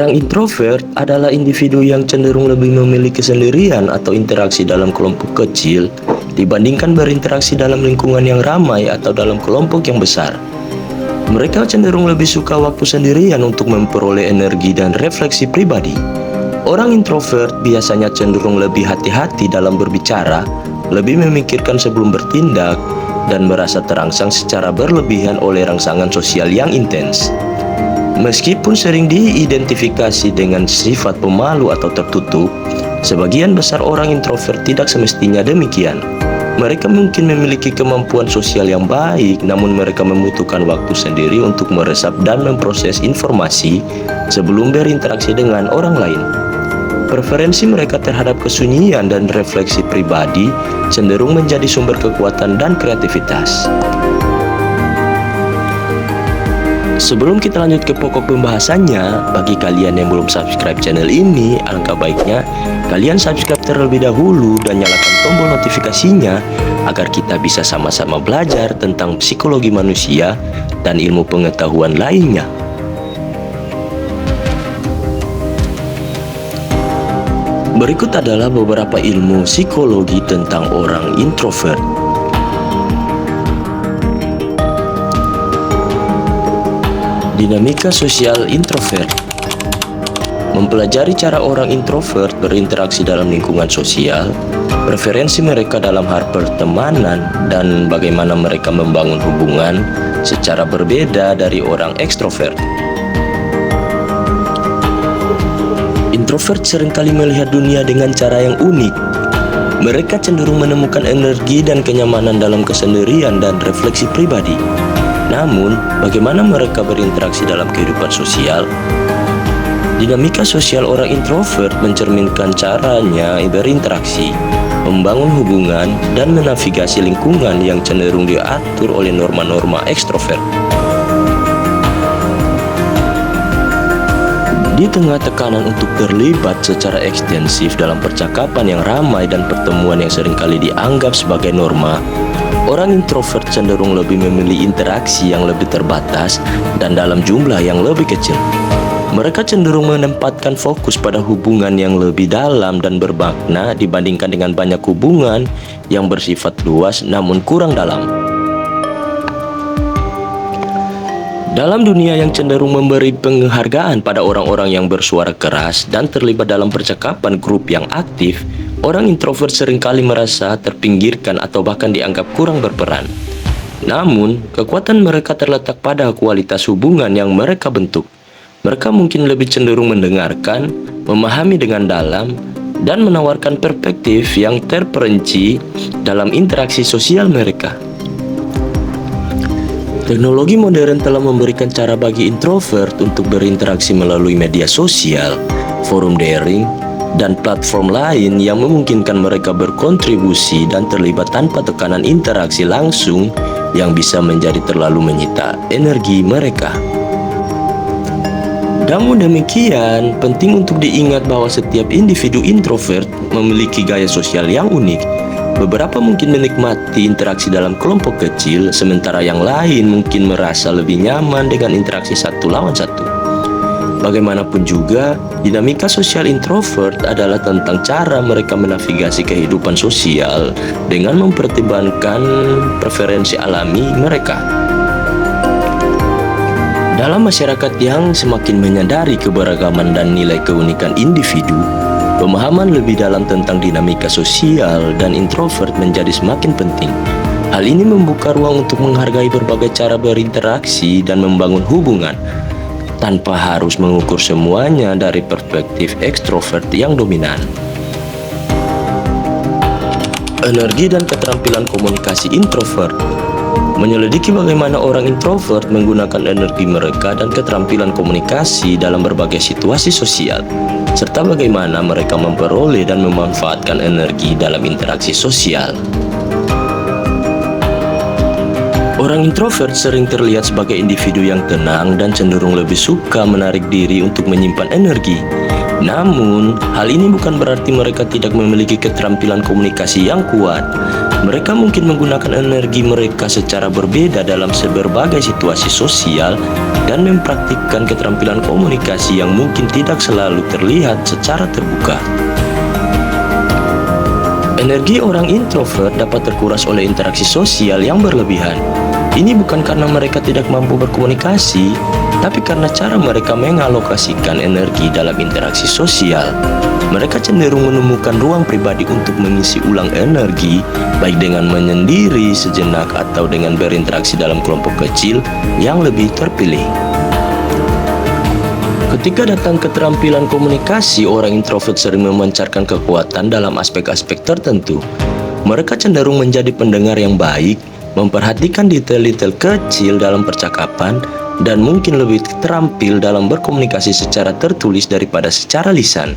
Orang introvert adalah individu yang cenderung lebih memilih kesendirian atau interaksi dalam kelompok kecil dibandingkan berinteraksi dalam lingkungan yang ramai atau dalam kelompok yang besar. Mereka cenderung lebih suka waktu sendirian untuk memperoleh energi dan refleksi pribadi. Orang introvert biasanya cenderung lebih hati-hati dalam berbicara, lebih memikirkan sebelum bertindak, dan merasa terangsang secara berlebihan oleh rangsangan sosial yang intens. Meskipun sering diidentifikasi dengan sifat pemalu atau tertutup, sebagian besar orang introvert tidak semestinya demikian. Mereka mungkin memiliki kemampuan sosial yang baik, namun mereka membutuhkan waktu sendiri untuk meresap dan memproses informasi sebelum berinteraksi dengan orang lain. Preferensi mereka terhadap kesunyian dan refleksi pribadi cenderung menjadi sumber kekuatan dan kreativitas. Sebelum kita lanjut ke pokok pembahasannya, bagi kalian yang belum subscribe channel ini, alangkah baiknya kalian subscribe terlebih dahulu dan nyalakan tombol notifikasinya agar kita bisa sama-sama belajar tentang psikologi manusia dan ilmu pengetahuan lainnya. Berikut adalah beberapa ilmu psikologi tentang orang introvert. Dinamika sosial introvert. Mempelajari cara orang introvert berinteraksi dalam lingkungan sosial, preferensi mereka dalam hal pertemanan, dan bagaimana mereka membangun hubungan secara berbeda dari orang ekstrovert. Introvert seringkali melihat dunia dengan cara yang unik. Mereka cenderung menemukan energi dan kenyamanan dalam kesendirian dan refleksi pribadi. Namun, bagaimana mereka berinteraksi dalam kehidupan sosial? Dinamika sosial orang introvert mencerminkan caranya berinteraksi, membangun hubungan, dan menavigasi lingkungan yang cenderung diatur oleh norma-norma ekstrovert. Di tengah tekanan untuk terlibat secara ekstensif dalam percakapan yang ramai dan pertemuan yang seringkali dianggap sebagai norma, orang introvert cenderung lebih memilih interaksi yang lebih terbatas dan dalam jumlah yang lebih kecil. Mereka cenderung menempatkan fokus pada hubungan yang lebih dalam dan bermakna dibandingkan dengan banyak hubungan yang bersifat luas namun kurang dalam. Dalam dunia yang cenderung memberi penghargaan pada orang-orang yang bersuara keras dan terlibat dalam percakapan grup yang aktif, orang introvert seringkali merasa terpinggirkan atau bahkan dianggap kurang berperan. Namun, kekuatan mereka terletak pada kualitas hubungan yang mereka bentuk. Mereka mungkin lebih cenderung mendengarkan, memahami dengan dalam, dan menawarkan perspektif yang terperinci dalam interaksi sosial mereka. Teknologi modern telah memberikan cara bagi introvert untuk berinteraksi melalui media sosial, forum daring, dan platform lain yang memungkinkan mereka berkontribusi dan terlibat tanpa tekanan interaksi langsung yang bisa menjadi terlalu menyita energi mereka. Namun demikian, penting untuk diingat bahwa setiap individu introvert memiliki gaya sosial yang unik. Beberapa mungkin menikmati interaksi dalam kelompok kecil, sementara yang lain mungkin merasa lebih nyaman dengan interaksi satu lawan satu. Bagaimanapun juga, dinamika sosial introvert adalah tentang cara mereka menavigasi kehidupan sosial dengan mempertimbangkan preferensi alami mereka. Dalam masyarakat yang semakin menyadari keberagaman dan nilai keunikan individu, pemahaman lebih dalam tentang dinamika sosial dan introvert menjadi semakin penting. Hal ini membuka ruang untuk menghargai berbagai cara berinteraksi dan membangun hubungan, tanpa harus mengukur semuanya dari perspektif ekstrovert yang dominan. Energi dan keterampilan komunikasi introvert. Menyelidiki bagaimana orang introvert menggunakan energi mereka dan keterampilan komunikasi dalam berbagai situasi sosial, serta bagaimana mereka memperoleh dan memanfaatkan energi dalam interaksi sosial. Orang introvert sering terlihat sebagai individu yang tenang dan cenderung lebih suka menarik diri untuk menyimpan energi. Namun, hal ini bukan berarti mereka tidak memiliki keterampilan komunikasi yang kuat. Mereka mungkin menggunakan energi mereka secara berbeda dalam berbagai situasi sosial dan mempraktikkan keterampilan komunikasi yang mungkin tidak selalu terlihat secara terbuka. Energi orang introvert dapat terkuras oleh interaksi sosial yang berlebihan. Ini bukan karena mereka tidak mampu berkomunikasi, tapi karena cara mereka mengalokasikan energi dalam interaksi sosial. Mereka cenderung menemukan ruang pribadi untuk mengisi ulang energi, baik dengan menyendiri sejenak atau dengan berinteraksi dalam kelompok kecil yang lebih terpilih. Ketika datang keterampilan komunikasi, orang introvert sering memancarkan kekuatan dalam aspek-aspek tertentu. Mereka cenderung menjadi pendengar yang baik, memperhatikan detail-detail kecil dalam percakapan, dan mungkin lebih terampil dalam berkomunikasi secara tertulis daripada secara lisan.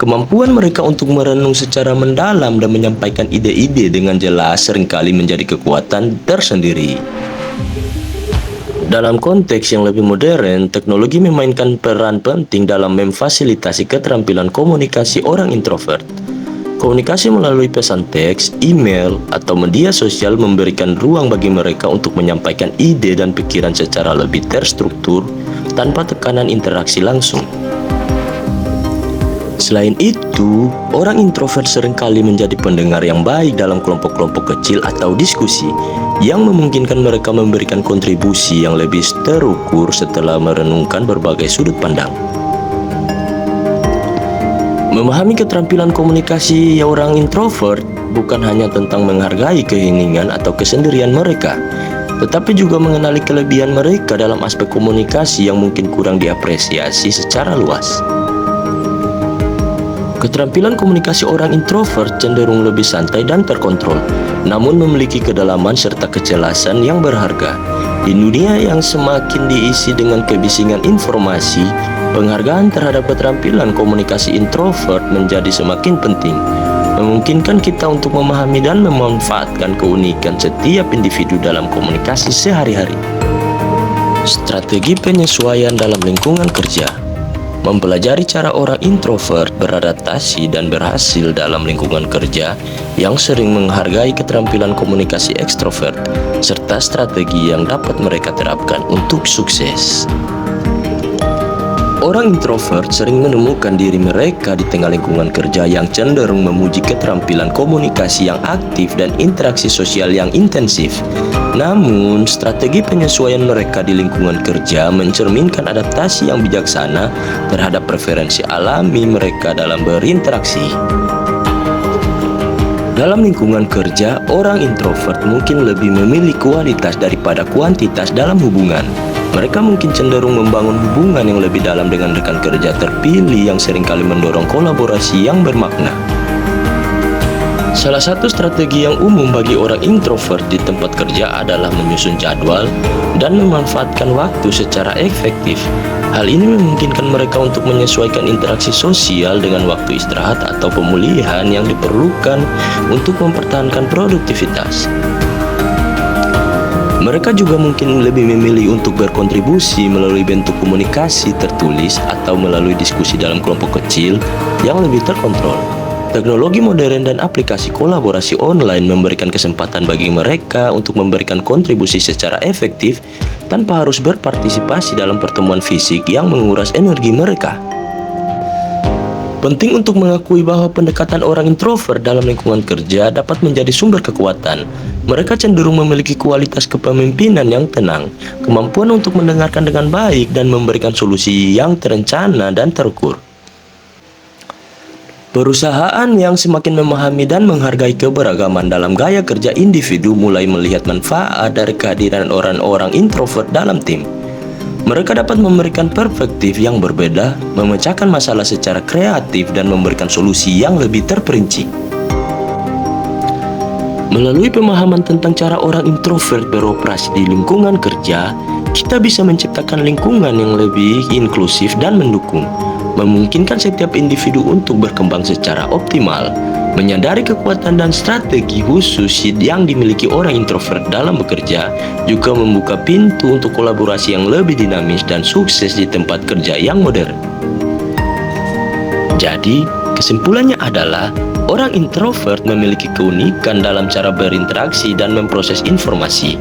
Kemampuan mereka untuk merenung secara mendalam dan menyampaikan ide-ide dengan jelas seringkali menjadi kekuatan tersendiri. Dalam konteks yang lebih modern, teknologi memainkan peran penting dalam memfasilitasi keterampilan komunikasi orang introvert. Komunikasi melalui pesan teks, email, atau media sosial memberikan ruang bagi mereka untuk menyampaikan ide dan pikiran secara lebih terstruktur tanpa tekanan interaksi langsung. Selain itu, orang introvert seringkali menjadi pendengar yang baik dalam kelompok-kelompok kecil atau diskusi yang memungkinkan mereka memberikan kontribusi yang lebih terukur setelah merenungkan berbagai sudut pandang. Memahami keterampilan komunikasi orang introvert bukan hanya tentang menghargai keheningan atau kesendirian mereka, tetapi juga mengenali kelebihan mereka dalam aspek komunikasi yang mungkin kurang diapresiasi secara luas. Keterampilan komunikasi orang introvert cenderung lebih santai dan terkontrol, namun memiliki kedalaman serta kejelasan yang berharga. Di dunia yang semakin diisi dengan kebisingan informasi, penghargaan terhadap keterampilan komunikasi introvert menjadi semakin penting, memungkinkan kita untuk memahami dan memanfaatkan keunikan setiap individu dalam komunikasi sehari-hari. Strategi penyesuaian dalam lingkungan kerja. Mempelajari cara orang introvert beradaptasi dan berhasil dalam lingkungan kerja yang sering menghargai keterampilan komunikasi ekstrovert, serta strategi yang dapat mereka terapkan untuk sukses. Orang introvert sering menemukan diri mereka di tengah lingkungan kerja yang cenderung memuji keterampilan komunikasi yang aktif dan interaksi sosial yang intensif. Namun, strategi penyesuaian mereka di lingkungan kerja mencerminkan adaptasi yang bijaksana terhadap preferensi alami mereka dalam berinteraksi. Dalam lingkungan kerja, orang introvert mungkin lebih memilih kualitas daripada kuantitas dalam hubungan. Mereka mungkin cenderung membangun hubungan yang lebih dalam dengan rekan kerja terpilih yang seringkali mendorong kolaborasi yang bermakna. Salah satu strategi yang umum bagi orang introvert di tempat kerja adalah menyusun jadwal dan memanfaatkan waktu secara efektif. Hal ini memungkinkan mereka untuk menyesuaikan interaksi sosial dengan waktu istirahat atau pemulihan yang diperlukan untuk mempertahankan produktivitas. Mereka juga mungkin lebih memilih untuk berkontribusi melalui bentuk komunikasi tertulis atau melalui diskusi dalam kelompok kecil yang lebih terkontrol. Teknologi modern dan aplikasi kolaborasi online memberikan kesempatan bagi mereka untuk memberikan kontribusi secara efektif tanpa harus berpartisipasi dalam pertemuan fisik yang menguras energi mereka. Penting untuk mengakui bahwa pendekatan orang introvert dalam lingkungan kerja dapat menjadi sumber kekuatan. Mereka cenderung memiliki kualitas kepemimpinan yang tenang, kemampuan untuk mendengarkan dengan baik, dan memberikan solusi yang terencana dan terukur. Perusahaan yang semakin memahami dan menghargai keberagaman dalam gaya kerja individu mulai melihat manfaat dari kehadiran orang-orang introvert dalam tim. Mereka dapat memberikan perspektif yang berbeda, memecahkan masalah secara kreatif, dan memberikan solusi yang lebih terperinci. Melalui pemahaman tentang cara orang introvert beroperasi di lingkungan kerja, kita bisa menciptakan lingkungan yang lebih inklusif dan mendukung, memungkinkan setiap individu untuk berkembang secara optimal. Menyadari kekuatan dan strategi khusus yang dimiliki orang introvert dalam bekerja juga membuka pintu untuk kolaborasi yang lebih dinamis dan sukses di tempat kerja yang modern. Jadi, Kesimpulannya adalah, orang introvert memiliki keunikan dalam cara berinteraksi dan memproses informasi.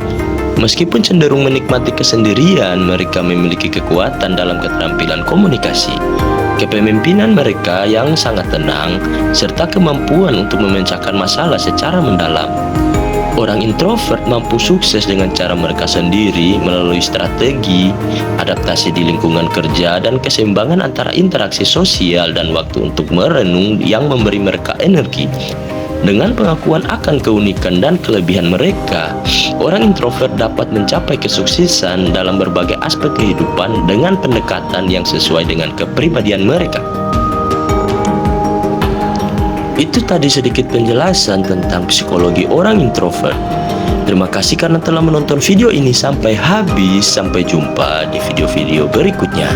Meskipun cenderung menikmati kesendirian, mereka memiliki kekuatan dalam keterampilan komunikasi, kepemimpinan mereka yang sangat tenang, serta kemampuan untuk memecahkan masalah secara mendalam. Orang introvert mampu sukses dengan cara mereka sendiri melalui strategi, adaptasi di lingkungan kerja, dan keseimbangan antara interaksi sosial dan waktu untuk merenung yang memberi mereka energi. Dengan pengakuan akan keunikan dan kelebihan mereka, orang introvert dapat mencapai kesuksesan dalam berbagai aspek kehidupan dengan pendekatan yang sesuai dengan kepribadian mereka. Itu tadi sedikit penjelasan tentang psikologi orang introvert. Terima kasih karena telah menonton video ini sampai habis. Sampai jumpa di video-video berikutnya.